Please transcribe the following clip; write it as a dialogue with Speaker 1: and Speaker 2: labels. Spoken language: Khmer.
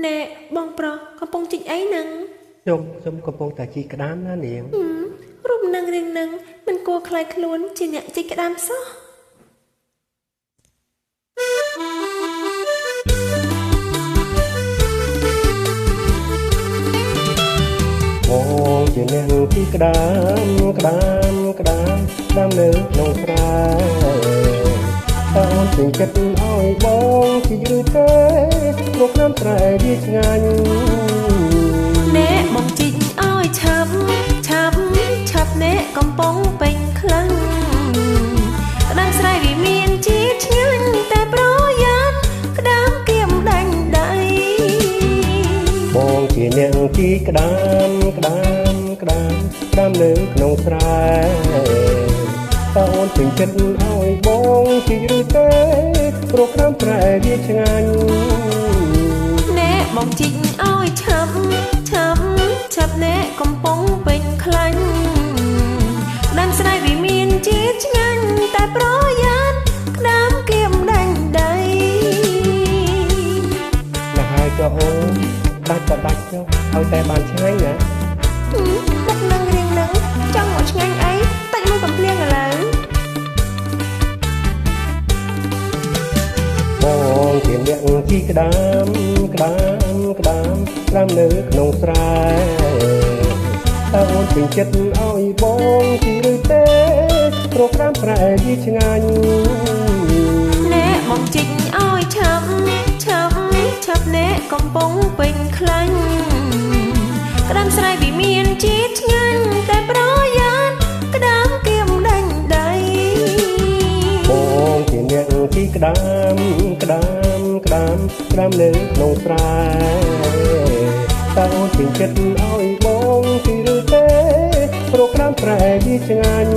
Speaker 1: Nè,បងប្រុសកំពុងជីកអីហ្នឹង
Speaker 2: ខ្ញុំកំពុងតែជីកក្តាមណានាង
Speaker 1: រូបនឹងរៀងនឹងមិនគួរខ្លាចខ្លួនជាអ្នកជីកក្តាមសោះ
Speaker 2: បងជាអ្នកជីកក្តាមនៅក្នុងស្រែតើអូនពេញចិត្តឲ្យបងជីកឬទេព្រោះក្នុងស្រែវាឆ្ងាញ់
Speaker 1: ណែបងជីកឲ្យឆាប់ណែកំពុងពេញខ្លាំងក្តាមស្រែវាមានជាតិឆ្ងាញ់តែប្រយ័ត្នក្តាមគៀមដាច់ដៃ
Speaker 2: បងជាអ្នកជីកក្តាមនៅក្នុងស្រែតើអូនពេញចិត្តឲ្យបងជីកឬទេព្រោះក្នុងស្រែវាឆ្ងាញ់
Speaker 1: ណែបងជីកឲ្យឆាប់ណែកំពុងពេញខ្លាញ់ក្តាមស្រែវាមានជាតិឆ្ងាញ់តែប្រយ័ត្នក្តាមគៀមដាច់ដៃ
Speaker 2: ណាហើយចុះអូនដាច់ចុះឲ្យតែបានឆ្ងាញ់ណា
Speaker 1: ដឹកនឹងរៀងនឹងចង់មកឆ្ងាញ់អីតិចមួយកំភ្លៀងឥឡូវ
Speaker 2: បងជាអ្នកជីកក្តាមនៅក្នុងស្រែតើអូនពេញចិត្តឲ្យបងជីឬទេព្រោះក្តាមស្រែវាឆ្ងាញ់
Speaker 1: ណែបងជីកឲ្យឆាប់ណែកំពុងពេញខ្លាញ់ក្តាមស្រែវាមានជាតិឆ្ងាញ់តែប្រយ័ត្នក្តាមគៀមដាច់ដៃ
Speaker 2: បងជាអ្នកជីកក្តាមនៅក្នុងស្រែតើអូនពេញចិត្តឲ្យបងជីឬទេព្រោះក្តាមស្រែវាឆ្ងាញ់